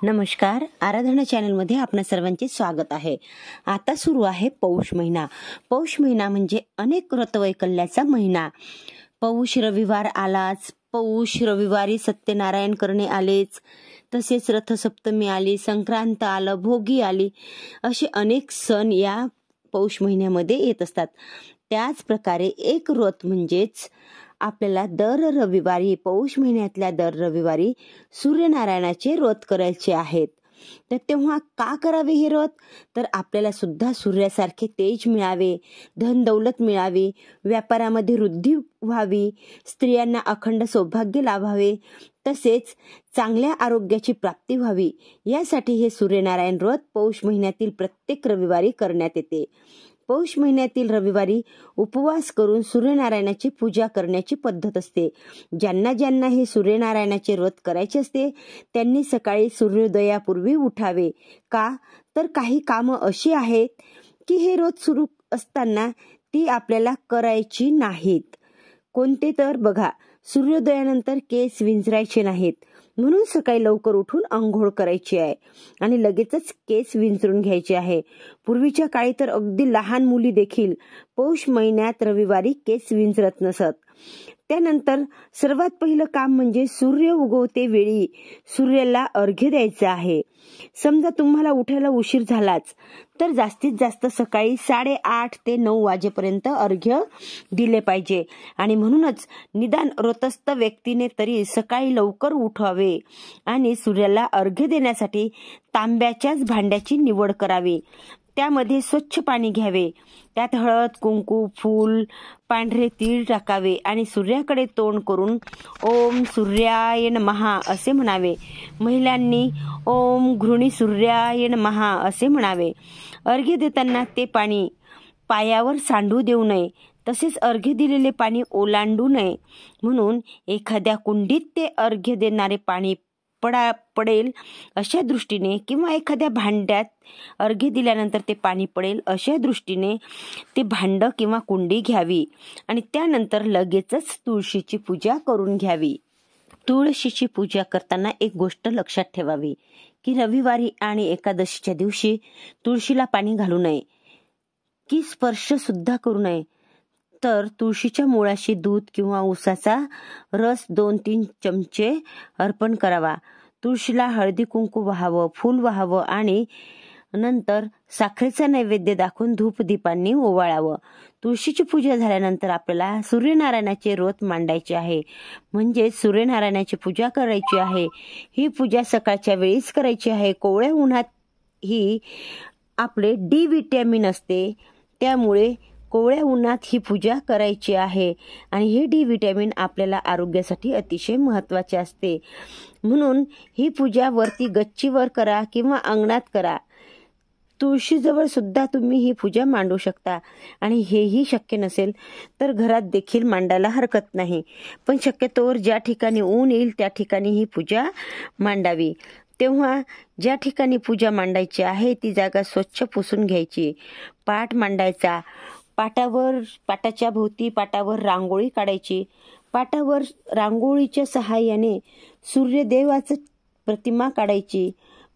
नमस्कार, आराधना चॅनलमध्ये आपणा सर्वांचे स्वागत आहे। आता सुरू आहे पौष महिना। पौष महिना म्हणजे अनेक व्रतवैकल्याचा महिना। पौष रविवार आलाच, पौष रविवारी सत्यनारायण करणे आलेच, तसेच रथसप्तमी आली, संक्रांत आलं, भोगी आली, असे अनेक सण या पौष महिन्यामध्ये येत असतात। त्याच प्रकारे एक व्रत म्हणजेच आपल्याला दर रविवारी, पौष महिन्यातल्या दर रविवारी सूर्यनारायणाचे व्रत करायचे आहेत। तर तेव्हा का करावे हे व्रत? तर आपल्याला सुद्धा सूर्यासारखे तेज मिळावे, धन दौलत मिळावी, व्यापारामध्ये वृद्धी व्हावी, स्त्रियांना अखंड सौभाग्य लाभावे, तसेच चांगल्या आरोग्याची प्राप्ती व्हावी, यासाठी हे सूर्यनारायण व्रत पौष महिन्यातील प्रत्येक रविवारी करण्यात येते। पौष महिन्यातील रविवारी उपवास करून सूर्यनारायणाची पूजा करण्याची पद्धत असते। ज्यांना ज्यांना हे सूर्यनारायणाचे व्रत करायचे असते त्यांनी सकाळी सूर्योदयापूर्वी उठावे। का? तर काही कामं अशी आहेत की हे व्रत सुरू असताना ती आपल्याला करायची नाहीत। कोणते? तर बघा, सूर्योदयानंतर केस विंचरायचे नाहीत, म्हणून सकाळी लवकर उठून अंघोळ करायची आहे आणि लगेचच केस विंचरून घ्यायचे आहे। पूर्वीच्या काळी तर अगदी लहान मुली देखील पौष महिन्यात रविवारी केस विंचरत नसत। त्यानंतर सर्वात पहिलं काम म्हणजे सूर्य उगवते वेळी सूर्याला अर्घ्य द्यायचं आहे। समजा तुम्हाला उठायला उशीर झालाच तर जास्तीत जास्त सकाळी 8:30 ते 9 वाजेपर्यंत अर्घ्य दिले पाहिजे आणि म्हणूनच निदान व्रतस्थ व्यक्तीने तरी सकाळी लवकर उठावे आणि सूर्याला अर्घ्य देण्यासाठी तांब्याच्याच भांड्याची निवड करावी। त्यामध्ये स्वच्छ पाणी घ्यावे, त्यात हळद, कुंकू, फूल, पांढरे तीळ टाकावे आणि सूर्याकडे तोंड करून ओम सूर्याय नमः असे म्हणावे। महिलांनी ओम घृणी सूर्याय नमः असे म्हणावे। अर्घ्य देताना ते पाणी पायावर सांडू देऊ नये, तसेच अर्घ्य दिलेले पाणी ओलांडू नये, म्हणून एखाद्या कुंडीत ते अर्घ्य देणारे पाणी पडेल अशा दृष्टीने किंवा एखाद्या भांड्यात अर्घ्य दिल्यानंतर ते पाणी पडेल अशा दृष्टीने ते भांड किंवा कुंडी घ्यावी आणि त्यानंतर लगेचच तुळशीची पूजा करून घ्यावी। तुळशीची पूजा करताना एक गोष्ट लक्षात ठेवावी की रविवारी आणि एकादशीच्या दिवशी तुळशीला पाणी घालू नये की स्पर्श सुद्धा करू नये, तर तुळशीच्या मुळाशी दूध किंवा उसाचा रस 2-3 चमचे अर्पण करावा। तुळशीला हळदी कुंकू वाहावं, फूल वाहावं आणि नंतर साखरेचा नैवेद्य दाखवून धूपदीपांनी ओवाळावं। तुळशीची पूजा झाल्यानंतर आपल्याला सूर्यनारायणाचे व्रत मांडायचे आहे, म्हणजे सूर्यनारायणाची पूजा करायची आहे। ही पूजा सकाळच्या वेळीच करायची आहे। कोवळ्या उन्हात ही आपले डी विटॅमिन असते, त्यामुळे कोवळ्या उन्हात ही पूजा करायची आहे आणि हे डी विटॅमिन आपल्याला आरोग्यासाठी अतिशय महत्त्वाचे असते। म्हणून ही पूजा वरती गच्चीवर करा किंवा अंगणात करा। तुळशीजवळ सुद्धा तुम्ही ही पूजा मांडू शकता आणि हेही शक्य नसेल तर घरात देखील मांडायला हरकत नाही, पण शक्यतोवर ज्या ठिकाणी ऊन येईल त्या ठिकाणी ही पूजा मांडावी। तेव्हा ज्या ठिकाणी पूजा मांडायची आहे ती जागा स्वच्छ पुसून घ्यायची। पाट मांडायचा, पाटाच्या भोवती पाटावर रांगोळी काढायची। पाटावर रांगोळीच्या सहाय्याने सूर्यदेवाची प्रतिमा काढायची,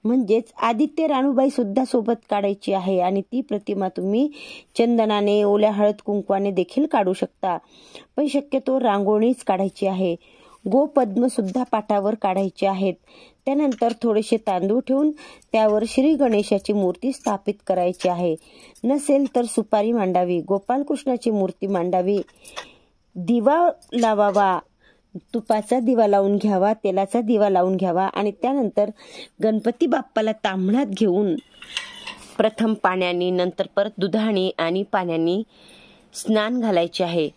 म्हणजेच आदित्य राणूबाई सुद्धा सोबत काढायची आहे आणि ती प्रतिमा तुम्ही चंदनाने, ओल्या हळद कुंकवाने देखील काढू शकता, पण शक्यतो रांगोळीच काढायची आहे। गोपद्म सुद्धा पाटावर काढायचे आहेत। त्यानंतर थोडेसे तांदूळ ठेवून त्यावर श्री गणेशाची मूर्ती स्थापित करायची आहे। नसेल तर सुपारी मांडावी, गोपालकृष्णाची मूर्ती मांडावी, दिवा लावावा, तुपाचा दिवा लावून घ्यावा, तेलाचा दिवा लावून घ्यावा आणि त्यानंतर गणपती बाप्पाला तांब्यात घेऊन प्रथम पाण्याने, नंतर परत दुधाने आणि पाण्याने स्नान घालायचे आहे।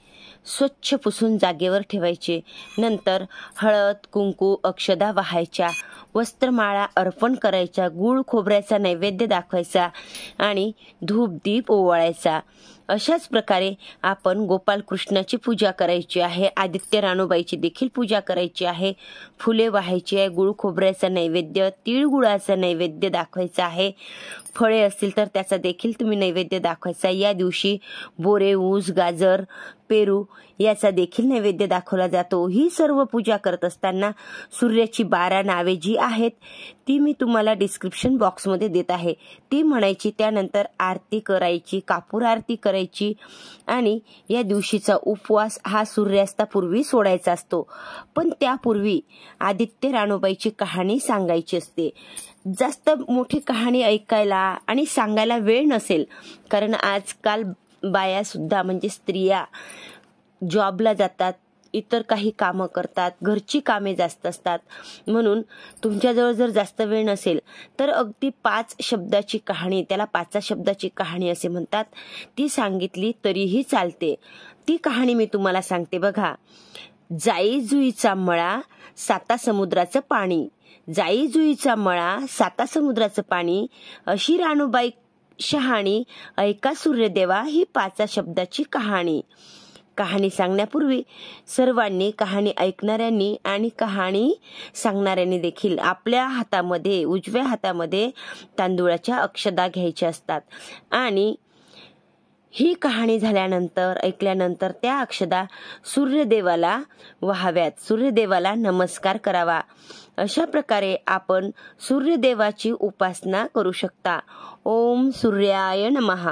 स्वच्छ पुसून जागेवर ठेवायचे। नंतर हळद, कुंकू, अक्षदा वाहायच्या, वस्त्रमाळा अर्पण करायच्या, गूळ खोबऱ्याचा नैवेद्य दाखवायचा आणि धूप दीप ओवाळायचा अशाच प्रकारे आपण गोपाल कृष्णाची पूजा करायची आहे, आदित्य रानूबाईची देखील पूजा करायची आहे, फुले वाहायची आहे, गुळ खोबऱ्याचा नैवेद्य, तिळगुळाचा नैवेद्य दाखवायचा आहे, फळे असतील तर त्याचा देखील तुम्ही नैवेद्य दाखवायचा. या दिवशी बोरे, ऊस, गाजर, पेरू याचा देखील नैवेद्य दाखवला जातो. ही सर्व पूजा करत असताना सूर्याची 12 नावे जी आहेत ती मी तुम्हाला डिस्क्रिप्शन बॉक्समध्ये देत आहे, ती म्हणायची. त्यानंतर आरती करायची, कापूर आरती करायची आणि या दिवशीचा उपवास हा सूर्यास्तापूर्वी सोडायचा असतो. पण त्यापूर्वी आदित्य रानूबाईची कहाणी सांगायची असते. जास्त मोठी कहाणी ऐकायला आणि सांगायला वेळ नसेल, कारण आजकाल बाया सुद्धा म्हणजे स्त्रिया जॉबला जातात, इतर काही कामं करतात, घरची कामे जास्त असतात. म्हणून तुमच्याजवळ जर जास्त वेळ नसेल तर अगदी 5 शब्दाची कहाणी, त्याला 5 शब्दाची कहाणी असे म्हणतात, ती सांगितली तरीही चालते. ती कहाणी मी तुम्हाला सांगते बघा. जाई जुईचा मळा, 7 समुद्राचं पाणी. जाई जुईचा मळा, 7 समुद्राचं पाणी, अशी रानूबाई शहाणी, ऐका सूर्यदेवा ही 5 शब्दाची कहाणी. कहाणी सांगण्यापूर्वी सर्वांनी, कहाणी ऐकणाऱ्यांनी आणि कहाणी सांगणाऱ्यांनी देखील आपल्या हातामध्ये, उजव्या हातामध्ये तांदूळाच्या अक्षदा घ्यायच्या असतात आणि ही कहाणी झाल्यानंतर, ऐकल्यानंतर त्या अक्षदा सूर्यदेवाला वाहाव्यात, सूर्यदेवाला नमस्कार करावा. अशा प्रकारे आपण सूर्यदेवाची उपासना करू शकता. ओम सूर्याय नमः.